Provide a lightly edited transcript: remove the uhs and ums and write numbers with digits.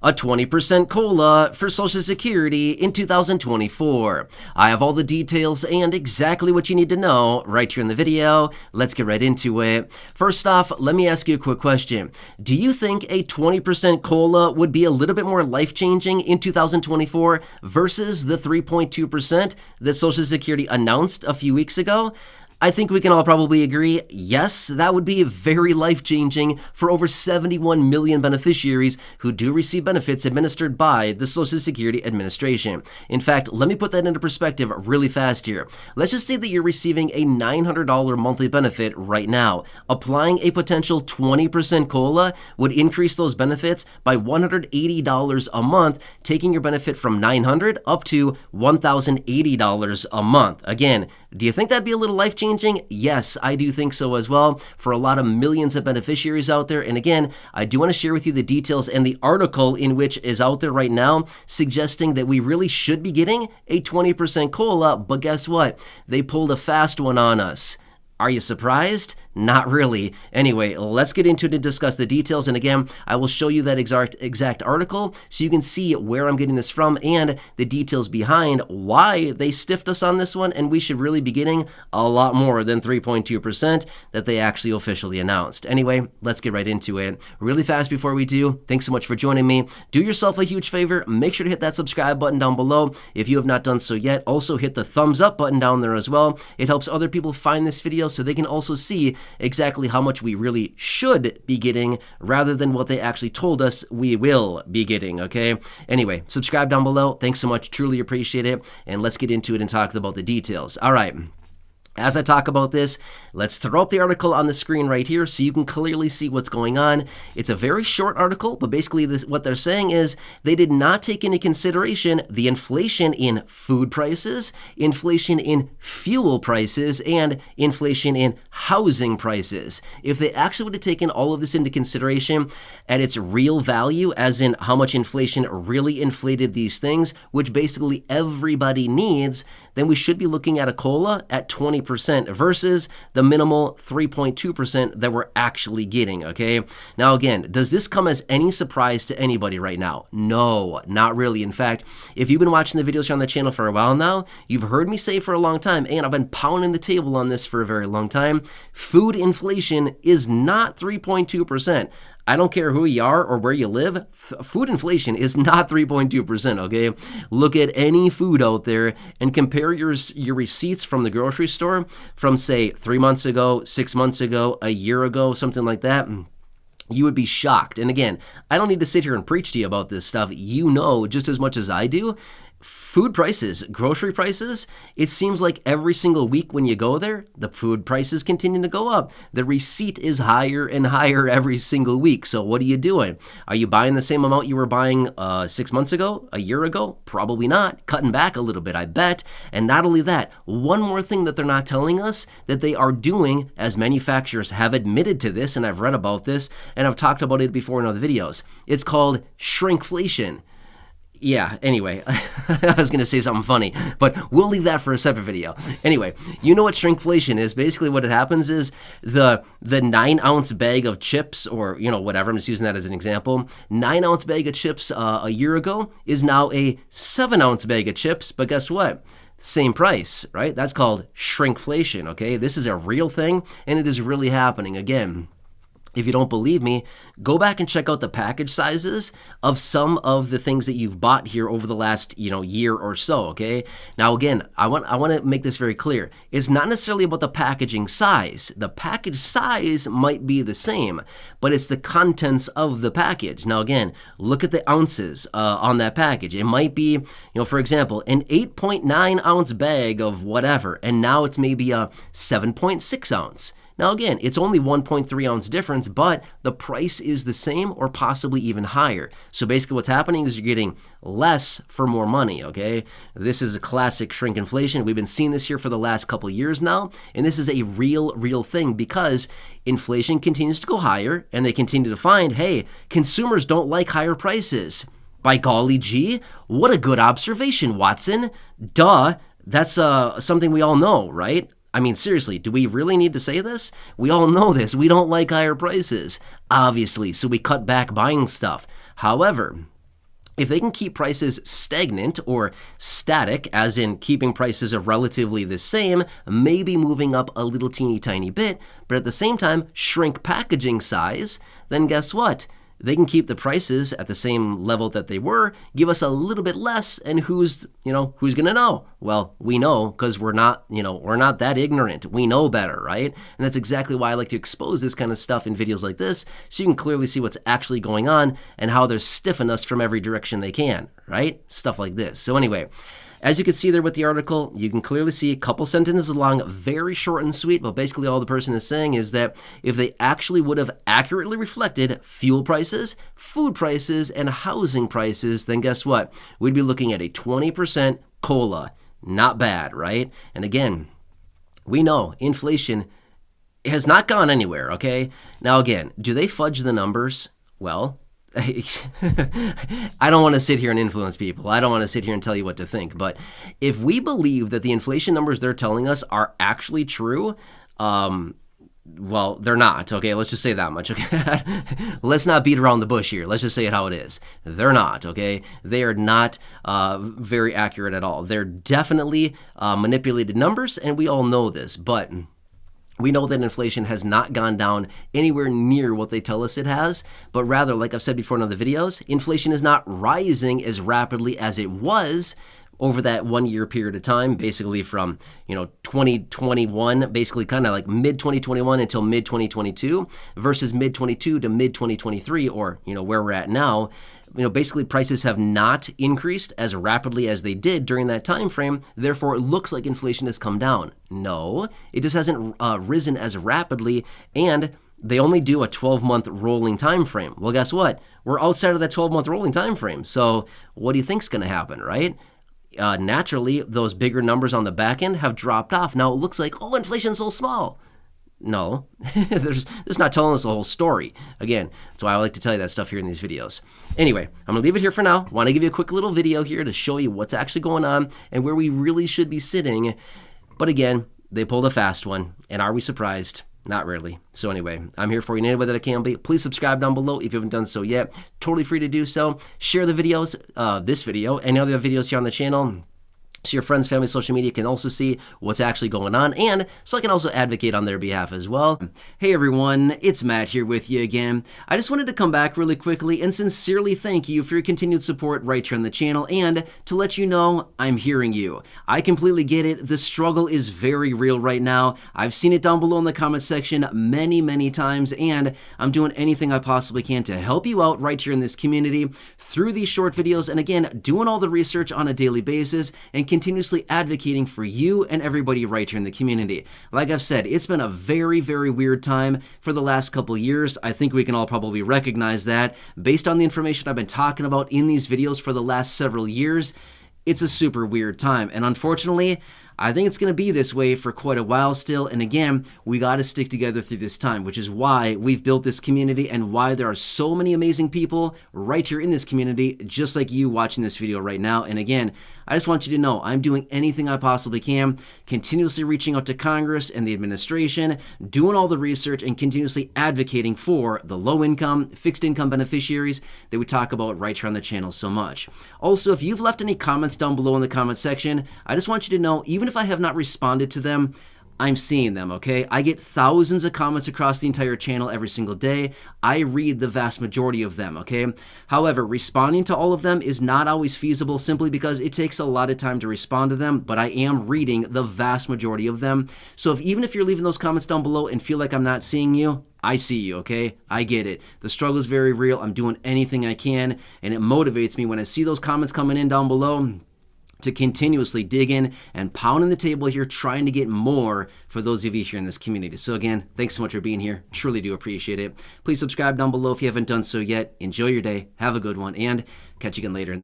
a 20% COLA for Social Security in 2024. I have all the details and exactly what you need to know right here in the video. Let's get right into it. First off, let me ask you a quick question. Do you think a 20% COLA would be a little bit more life-changing in 2024 versus the 3.2% that Social Security announced a few weeks ago? I think we can all probably agree, yes, that would be very life-changing for over 71 million beneficiaries who do receive benefits administered by the Social Security Administration. In fact, let me put that into perspective really fast here. Let's just say that you're receiving a $900 monthly benefit right now. Applying a potential 20% COLA would increase those benefits by $180 a month, taking your benefit from $900 up to $1,080 a month. Again, do you think that'd be a little life-changing? Yes, I do think so as well for a lot of millions of beneficiaries out there. And again, I do want to share with you the details and the article in which is out there right now suggesting that we really should be getting a 20% COLA, but guess what? They pulled a fast one on us. Are you surprised? Not really. Anyway, let's get into it and discuss the details. And again, I will show you that exact article so you can see where I'm getting this from and the details behind why they stiffed us on this one. And we should really be getting a lot more than 3.2% that they actually officially announced. Anyway, let's get right into it. Really fast before we do, thanks so much for joining me. Do yourself a huge favor. Make sure to hit that subscribe button down below if you have not done so yet. Also hit the thumbs up button down there as well. It helps other people find this video so they can also see exactly how much we really should be getting rather than what they actually told us we will be getting, okay? Anyway, subscribe down below. Thanks so much. Truly appreciate it. And let's get into it and talk about the details. All right. As I talk about this, let's throw up the article on the screen right here so you can clearly see what's going on. It's a very short article, but basically what they're saying is they did not take into consideration the inflation in food prices, inflation in fuel prices, and inflation in housing prices. If they actually would have taken all of this into consideration at its real value, as in how much inflation really inflated these things, which basically everybody needs, then we should be looking at a COLA at 20% versus the minimal 3.2% that we're actually getting, okay? Now again, does this come as any surprise to anybody right now? No, not really. In fact, if you've been watching the videos here on the channel for a while now, you've heard me say for a long time, and I've been pounding the table on this for a very long time, food inflation is not 3.2%. I don't care who you are or where you live, food inflation is not 3.2%, okay? Look at any food out there and compare your receipts from the grocery store from, say, 3 months ago, 6 months ago, a year ago, something like that. You would be shocked. And again, I don't need to sit here and preach to you about this stuff. You know just as much as I do. Food prices, grocery prices, it seems like every single week when you go there, the food prices continue to go up. The receipt is higher and higher every single week. So what are you doing? Are you buying the same amount you were buying 6 months ago, a year ago? Probably not. Cutting back a little bit, I bet. And not only that, one more thing that they're not telling us that they are doing, as manufacturers have admitted to this, and I've read about this, and I've talked about it before in other videos. It's called shrinkflation. Yeah, anyway, I was going to say something funny, but we'll leave that for a separate video. Anyway, you know what shrinkflation is. Basically what happens is the 9-ounce bag of chips, or, you know, whatever, I'm just using that as an example, 9-ounce bag of chips a year ago is now a 7-ounce bag of chips, but guess what? Same price, right? That's called shrinkflation, okay? This is a real thing, and it is really happening. Again, if you don't believe me, go back and check out the package sizes of some of the things that you've bought here over the last, year or so, okay? Now, again, I want to make this very clear. It's not necessarily about the packaging size. The package size might be the same, but it's the contents of the package. Now, again, look at the ounces on that package. It might be, for example, an 8.9 ounce bag of whatever, and now it's maybe a 7.6 ounce. Now again, it's only 1.3 ounce difference, but the price is the same or possibly even higher. So basically what's happening is you're getting less for more money, okay? This is a classic shrinkflation. We've been seeing this here for the last couple of years now, and this is a real thing because inflation continues to go higher and they continue to find, hey, consumers don't like higher prices. By golly gee, what a good observation, Watson. Duh, that's something we all know, right? I mean, seriously, do we really need to say this? We all know this. We don't like higher prices, obviously, so we cut back buying stuff. However, if they can keep prices stagnant or static, as in keeping prices relatively the same, maybe moving up a little teeny tiny bit, but at the same time shrink packaging size, then guess what? They can keep the prices at the same level that they were, give us a little bit less, and who's going to know? Well, we know because we're not that ignorant. We know better, right? And that's exactly why I like to expose this kind of stuff in videos like this, so you can clearly see what's actually going on and how they're stiffing us from every direction they can, right? Stuff like this. So anyway, as you can see there with the article, you can clearly see a couple sentences long, very short and sweet, but basically all the person is saying is that if they actually would have accurately reflected fuel prices, food prices, and housing prices, then guess what? We'd be looking at a 20% COLA. Not bad, right? And again, we know inflation has not gone anywhere, okay? Now again, do they fudge the numbers? Well, I don't want to sit here and influence people. I don't want to sit here and tell you what to think. But if we believe that the inflation numbers they're telling us are actually true, well, they're not. Okay, let's just say that much. Okay, let's not beat around the bush here. Let's just say it how it is. They're not. Okay, they are not very accurate at all. They're definitely manipulated numbers, and we all know this. But we know that inflation has not gone down anywhere near what they tell us it has, but rather, like I've said before in other videos, inflation is not rising as rapidly as it was over that 1 year period of time, basically from 2021, basically kind of like mid 2021 until mid 2022 versus mid 22 to mid 2023, or where we're at now. Basically prices have not increased as rapidly as they did during that time frame. Therefore, it looks like inflation has come down. No, it just hasn't risen as rapidly, and they only do a 12-month rolling time frame. Well, guess what? We're outside of that 12-month rolling time frame. So what do you think's going to happen, right? Naturally, those bigger numbers on the back end have dropped off. Now it looks like, inflation's so small. No, it's not telling us the whole story. Again, that's why I like to tell you that stuff here in these videos. Anyway, I'm going to leave it here for now. Want to give you a quick little video here to show you what's actually going on and where we really should be sitting. But again, they pulled a fast one. And are we surprised? Not really. So anyway, I'm here for you in any way that I can be. Please subscribe down below if you haven't done so yet. Totally free to do so. Share the videos, this video, and other videos here on the channel, so your friends, family, social media can also see what's actually going on, and so I can also advocate on their behalf as well. Hey everyone, it's Matt here with you again. I just wanted to come back really quickly and sincerely thank you for your continued support right here on the channel, and to let you know I'm hearing you. I completely get it. The struggle is very real right now. I've seen it down below in the comment section many times, and I'm doing anything I possibly can to help you out right here in this community through these short videos, and again, doing all the research on a daily basis and continuously advocating for you and everybody right here in the community. Like I've said, it's been a very weird time for the last couple years. I think we can all probably recognize that based on the information I've been talking about in these videos for the last several years. It's a super weird time, and unfortunately, I think it's going to be this way for quite a while still, and again, we got to stick together through this time, which is why we've built this community and why there are so many amazing people right here in this community, just like you watching this video right now. And again, I just want you to know I'm doing anything I possibly can, continuously reaching out to Congress and the administration, doing all the research, and continuously advocating for the low-income, fixed-income beneficiaries that we talk about right here on the channel so much. Also, if you've left any comments down below in the comment section, I just want you to know, even if I have not responded to them, I'm seeing them, okay? I get thousands of comments across the entire channel every single day. I read the vast majority of them, okay? However, responding to all of them is not always feasible simply because it takes a lot of time to respond to them, but I am reading the vast majority of them. So even if you're leaving those comments down below and feel like I'm not seeing you, I see you, okay? I get it. The struggle is very real. I'm doing anything I can, and it motivates me when I see those comments coming in down below to continuously dig in and pounding the table here, trying to get more for those of you here in this community. So again, thanks so much for being here. Truly do appreciate it. Please subscribe down below if you haven't done so yet. Enjoy your day. Have a good one, and catch you again later.